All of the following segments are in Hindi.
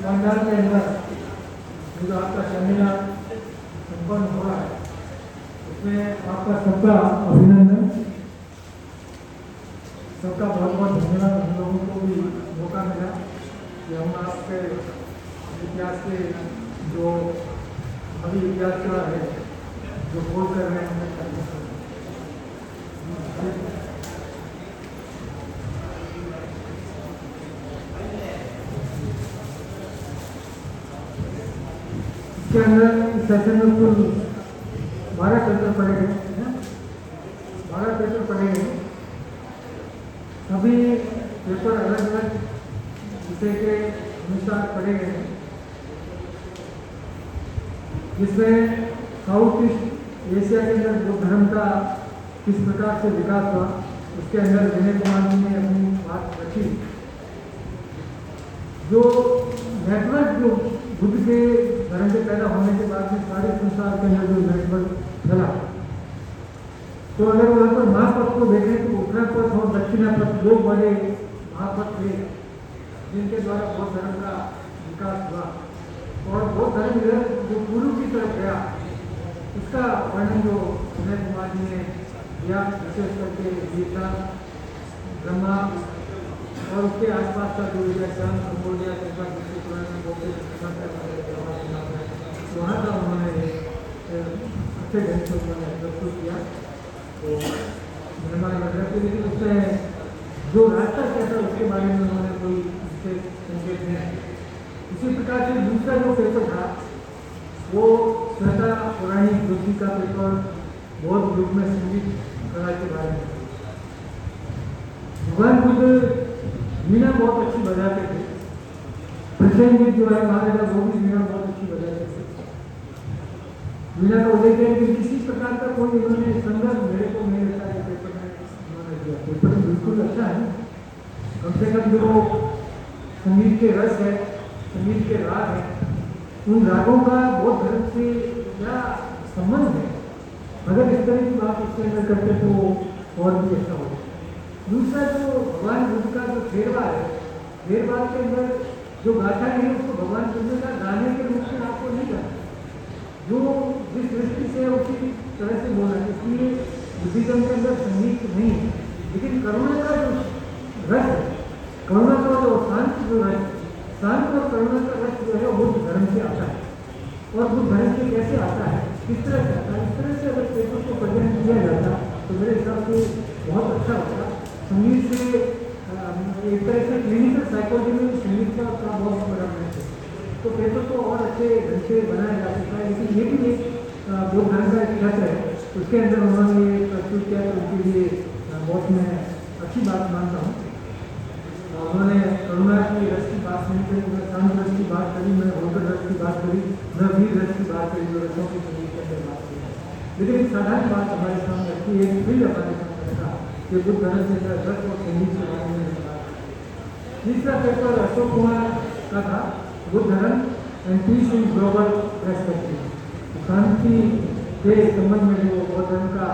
पंडाल के अंदर जो आपका सेमिनार संपन्न हो रहा है उसमें आपका सबका अभिनंदन, सबका बहुत बहुत धन्यवाद। हम लोगों को भी मौका मिला कि हम आपके इतिहास के जो अभी इतिहास का है जो खोज कर रहे हैं हमें इसके अंदर इस सेशन में कुल 12 पेपर पढ़े गए, 12 पेपर पढ़े गए। सभी पेपर अलग अलग विषय के अनुसार पढ़े गए हैं, जिसमें साउथ ईस्ट एशिया के अंदर बौद्ध धर्म का किस प्रकार से विकास हुआ उसके अंदर विनय कुमार जी ने अपनी बात रखी। जो नेटवर्क जो बुद्ध के धर्म के पैदा होने के बाद में सारे संसार के अंदर जो नेटवर्क चला, तो अगर वहाँ पर महापथ को देखें तो उत्तरा पथ और दक्षिणा पथ दो बड़े महापथ थे जिनके द्वारा बौद्ध धर्म का विकास हुआ। और बौद्ध धर्म इधर जो पूर्व की तरफ गया उसका वर्णन जो विनय कुमार जी ने दिया, विशेष करके गीता, ब्रह्मा और उसके आसपास का जो व्याख्यान कंबोडिया वहाँ का उन्होंने अच्छे ढंग से उन्होंने प्रस्तुत किया। तो हमारे मतलब के लिए उसमें जो रास्ता क्या था उसके बारे में उन्होंने कोई विशेष संकेत नहीं। इसी प्रकार से दूसरा जो पेपर था वो श्वेता पौराणिक बुद्धि का पेपर बौद्ध युग में संगीत कला के बारे में। भगवान बुद्ध वीणा बहुत अच्छी बजाते थे, प्रसन्न जो है महाराजा वो भी वीणा बहुत अच्छी बजाते थे। वीणा का उल्लेख है कि किसी प्रकार का कोई इन्होंने संदर्भ मेरे को नहीं लगता है पेपर में उन्होंने दिया। पेपर बिल्कुल अच्छा है, कम से कम जो संगीत के रस है, संगीत के राग है, उन रागों का बौद्ध धर्म से क्या संबंध है, अगर इस तरह की बात उसके अंदर करते तो और भी अच्छा होगा। दूसरा जो भगवान बुद्ध का जो थेरवाद है, थेरवाद के अंदर जो गाथा है उसको भगवान बुद्ध का गाने के रूप में आपको नहीं करना, जो जिस दृष्टि से उसी तरह से बोला। इसलिए बुद्धिज्म के अंदर संगीत नहीं है, लेकिन करुणा का जो रस है, करुणा का जो शांत जो रस, शांत और करुणा का रस जो है बुद्ध धर्म से आता है। और बुद्ध धर्म से कैसे आता है, किस तरह से आता है, इस तरह से अगर पेपर को प्रेजेंट किया जाता तो मेरे हिसाब से बहुत अच्छा होता। संगीत से एक तरह से क्लिनिकल साइकोलॉजी में संगीत का बहुत बड़ा महत्व है, तो पेपर को और अच्छे ढंग से बनाया जा सकता है। लेकिन ये भी एक बौद्ध धर्म का एक क्षेत्र है, उसके अंदर उन्होंने ये प्रस्तुत किया, तो उनके लिए बहुत मैं अच्छी बात मानता हूँ। उन्होंने करुणा की रस की बात नहीं करी, मैं शांत रस की बात करी, मैं होकर रस की बात करी, मैं वीर रस की बात करी, जो रसों की संगीत के अंदर बात करी। लेकिन एक साधारण बात हमारे सामने रखी, एक फील्ड हमारे सामने रखा कि बुद्ध धर्म के अंदर रस और संगीत के बारे में बात। तीसरा पेपर अशोक कुमार का था, Buddha dharma and peace in global perspective, शांति के संबंध में जो बौद्ध धर्म का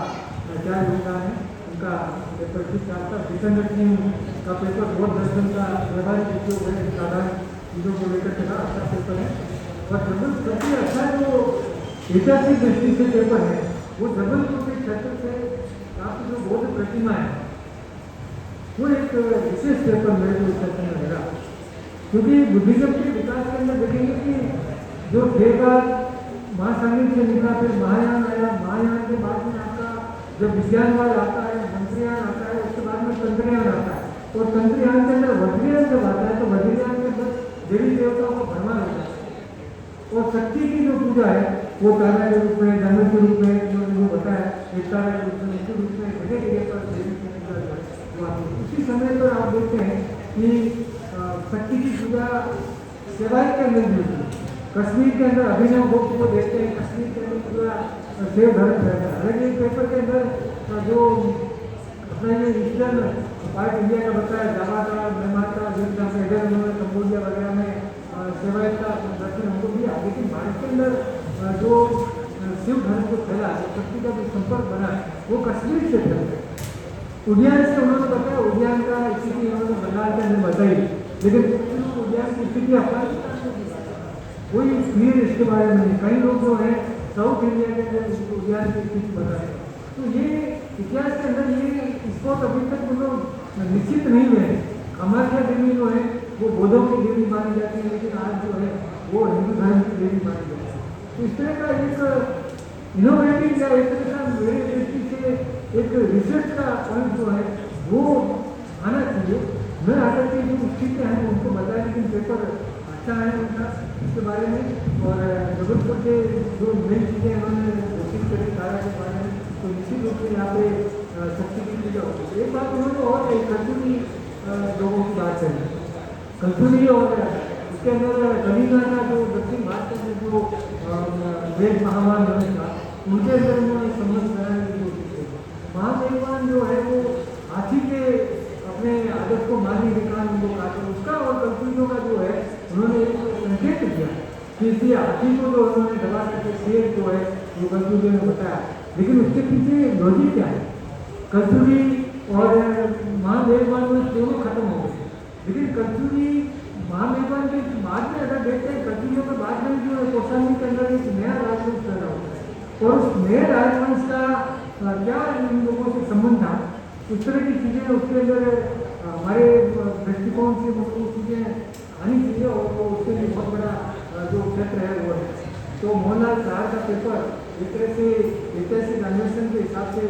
क्या योगदान है उनका पेपर ठीक था। विसंगठन का पेपर बौद्ध दर्शन का व्यवहारिक उपयोग है, साधारण चीज़ों को लेकर चला, अच्छा पेपर है। और सबसे अच्छा जो ऐतिहासिक दृष्टि से पेपर है वो जबलपुर के क्षेत्र से आपकी जो बौद्ध प्रतिमा है वो एक विशेष पेपर मेरे को सेशन में लगा, क्योंकि बुद्धिज्म के विकास के अंदर देखेंगे कि जो थेरवाद महासंगीत से निकला, फिर महायान आया, महायान के बाद में आपका जब विज्ञानवाद आता है, मंत्रियान आता है, उसके बाद में तंत्रयान आता है, और तंत्रयान के अंदर वज्रयान जब आता है तो वज्रयान के अंदर देवी देवताओं का भ्रमण होता है। और शक्ति की जो पूजा है वो तारा के रूप में, जंगल के रूप में जो बताया, एक तारा के रूप में, उसी रूप में जगह जगह पर देवी की पूजा हुआ। उसी समय पर आप देखते हैं कि शक्ति की पूजा सेवाई के अंदर भी होती है। कश्मीर के अंदर अभिनव गुप्त को देखते हैं, कश्मीर के अंदर पूरा सेव धर्म रहता है। हालांकि एक पेपर के अंदर जो अपना ये ईस्टर्न पार्ट इंडिया का बताया, जावा का, म्यांमार का, वियतनाम का, इधर उन्होंने कंबोडिया वगैरह में सेवाई का दर्शन हमको दिया। लेकिन भारत के अंदर जो शिव धर्म को फैला, शक्ति का जो संपर्क बना वो कश्मीर से फैला। उद्यान से उन्होंने बताया, उद्यान का स्थिति उन्होंने बंगाल के अंदर बताई, लेकिन उद्यान की स्थिति अफगानिस्तान में कोई क्लियर इसके बारे में नहीं। कई लोग जो है साउथ इंडिया के अंदर इतिहास की स्थिति बता रहे हैं। तो ये इतिहास के अंदर ये इसको अभी तक मतलब निश्चित नहीं हुए। कामाख्या देवी जो है वो बौद्धों की देवी मानी जाती है, लेकिन आज जो है वो हिंदू धर्म की देवी मानी जाती है। तो इस तरह का एक इनोवेटिव या एक तरह का मेरे दृष्टि से एक रिसर्च का पॉइंट जो है वो आना चाहिए। मैं आकर के जो चीज़ें हैं उनको बताया, लेकिन पेपर अच्छा है उनका इसके बारे में। और जबलपुर के जो नई चीज़ें उन्होंने कोशिश करी धारा के बारे में, तो निश्चित रूप से यहाँ पे शक्ति की चीज़ें होती है। एक बात उन्होंने और एक कल्चुरी लोगों की बात करी, कल्चुरी और उसके अंदर कलिंगा का जो दक्षिण भारत में जो वेद महामान था उनके अंदर उन्होंने संबंध बनाने की कोशिश की। महादेवान जो है वो हाथी के अपने आदत को मानी विकान उनको काटे उसका, और कल्चुरियों का जो है उन्होंने एक संकेत दिया कि इसी हाथी को जो उन्होंने दबा करके शेर जो है वो कल्चुरियों ने बताया। लेकिन उसके पीछे लॉजिक क्या है? कल्चुरी और महादेवान में दोनों खत्म हो गए, लेकिन कल्चुरी महादेवान के बाद में अगर देखते हैं कल्चुरियों के बाद में जो है कौशाम्बी के अंदर एक नया राजवंश पैदा होता है, और उस नए राजवंश का क्या इन लोगों से संबंध था, उस तरह की चीज़ें उसके अंदर हमारे दृष्टिकोण से वो चीज़ें आनी चाहिए, और वो उसके लिए बहुत बड़ा जो क्षेत्र है वो है। तो मोहनलाल साहब का पेपर एक तरह से ऐतिहासिक अन्वेषण के हिसाब से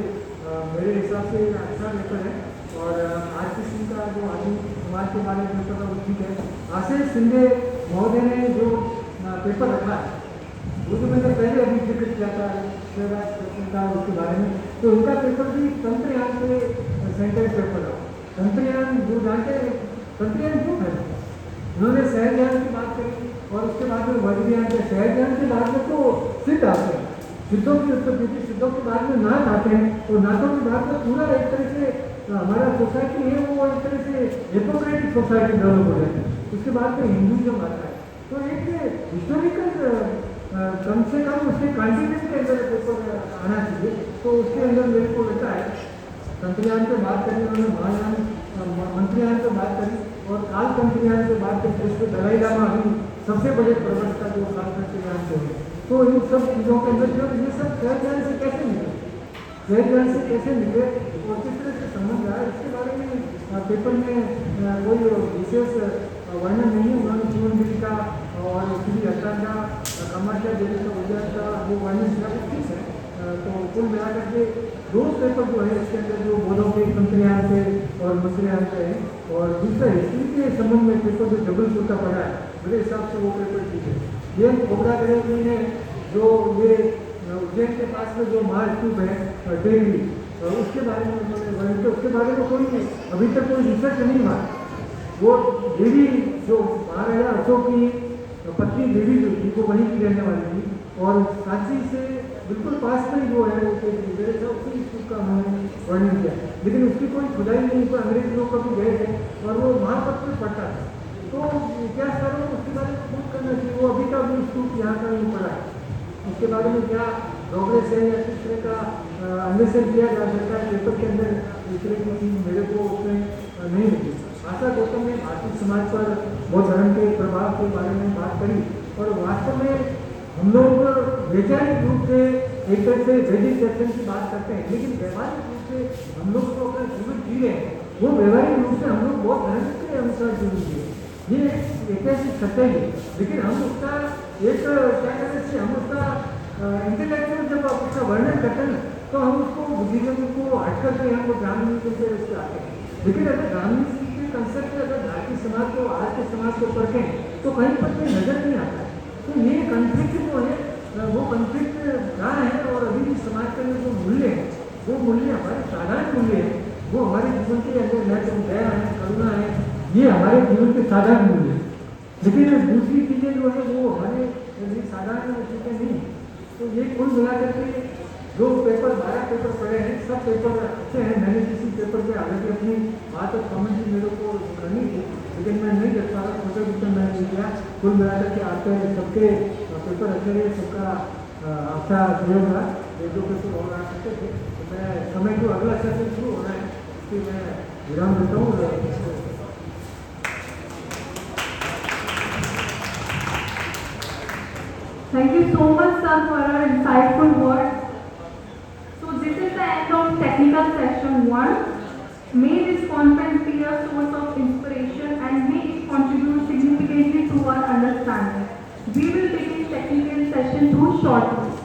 मेरे हिसाब से अच्छा पेपर है। और आरपी सिंह का जो आधुनिक समाज के बारे में पेपर है वो ठीक है। आशीष शिंदे महोदय ने जो पेपर रखा है वो तो मैंने पहले अभी जिक्र किया था उसके बारे में, तो उनका पेपर भी तंत्रयान से सेंटर पेपर है। तंत्रयान जो जानते हैं तंत्रयान क्यों है, उन्होंने शहरयान की बात करी और उसके बाद में वज्रयान के, शहरयान के बाद में तो सिद्ध आते हैं, सिद्धों की उत्पत्ति थी, सिद्धों के बाद में नाथ आते हैं, और नाथों के बाद में पूरा एक तरह से हमारा सोसाइटी है वो एक तरह से डेमोक्रेटिक सोसाइटी डेवलप हो जाती है। उसके बाद में हिंदुइज्म आता है। तो एक हिस्टोरिकल कम से कम उसके कॉन्टिनेंट के अंदर पेपर आना चाहिए। तो उसके अंदर मेरे को लगता है तंत्रयान पे बात करी उन्होंने, महायान मंत्रियान पे बात करी, और काल तंत्रयान पे बात करी जिसको दलाई लामा अभी सबसे बड़े प्रवक्ता जो काल तंत्रयान से है। तो इन सब चीज़ों के अंदर जो ये सब शहरयान से कैसे निकले, शहरयान से कैसे निकले और किस तरह से संबंध रहा है, इसके बारे में पेपर में कोई विशेष वर्णन नहीं है। उन्होंने जीवन गिरी का और श्री हटांगा कामाख्या देवी का उद्यान का वो वर्णन किया, वो ठीक है। तो कुल मिलाकर के दो पेपर जो है इसके अंदर जो बोधों के तंत्रयान से और मसरियान से है, और दूसरा हिस्ट्री के संबंध में पेपर जो जबलपुर का पढ़ा है मेरे हिसाब से वो पेपर ठीक है। ये खोबरा गणेश ने जो ये उज्जैन के पास में जो महास्तूप है देवी, उसके बारे में उन्होंने वर्णन किया। उसके बारे में कोई अभी तक कोई रिसर्च नहीं हुआ। वो देवी जो महाराजा अशोक की पत्नी देवी जो थी वो वहीं की रहने वाली थी, और सांची से बिल्कुल पास में जो है वो मेरे था उसी स्तूप का उन्होंने वर्णन किया। लेकिन उसकी कोई खुदाई नहीं, कोई अंग्रेज लोग कभी गए थे और वो महापत्र पढ़ता था। तो इतिहासकारों को उसके बारे में खोज करना चाहिए। वो अभी का भी स्तूप यहाँ का नहीं पड़ा है, उसके बारे में क्या प्रोग्रेस है या किस तरह का अन्वेषण किया जा सकता है पेपर के अंदर, इस तरह की चीज़ मेरे को उसमें नहीं मिली। आशा गौतम ने भारतीय समाज पर बौद्ध धर्म के प्रभाव के बारे में बात करी, और वास्तव में हम लोग वैचारिक रूप से एक तरह से वैदिक दर्शन की बात करते हैं, लेकिन व्यवहारिक रूप से हम लोग जो अपना जीवन जी रहे हैं वो व्यवहारिक रूप से हम लोग बौद्ध धर्म के अनुसार जीवन जी रहे हैं। ये ऐतिहासिक सत्य है, लेकिन हम उसका एक क्या कहते हैं, हम उसका इंटेलेक्चुअल जब उसका वर्णन करते हैं तो हम उसको बुद्धिज्म को हट करके हम लोग ब्राह्मणी से उसके आते हैं। लेकिन अगर ब्राह्मणी के कंसेप्ट अगर भारतीय समाज को आज के समाज को पढ़ें तो कहीं पर कोई नजर नहीं आता है। तो ये कन्फ्लिक्ट जो है वो कन्फ्लिक्ट कहाँ है, और अभी भी समाज के अंदर जो मूल्य है वो मूल्य हमारे साधारण मूल्य है, वो हमारे जीवन के अंदर न तो दया है, करुणा है, ये हमारे जीवन के साधारण मूल्य है। लेकिन दूसरी चीज़ें जो है वो हमारे साधारण चीज़ें नहीं। तो ये कुल मिलाकर के जो पेपर 12 पेपर पढ़े हैं सब पेपर अच्छे हैं। मैंने किसी पेपर पे हालांकि अपनी बात और कमेंट्री मेरे को करनी थी, लेकिन मैं नहीं कर पा रहा, छोटे पेपर मैंने नहीं किया। कुल मिलाकर के आपके सबके पेपर अच्छे रहे, सबका अच्छा सहयोग रहा। एक दो पेपर और आ सकते थे, तो मैं समय जो अगला सेशन शुरू होना है उसकी मैं विराम देता हूँ। Thank you so much, sir, for your insightful words. So this is the end of technical session 1. May this conference be a source of inspiration and may it contribute significantly to our understanding. We will begin technical session 2 shortly.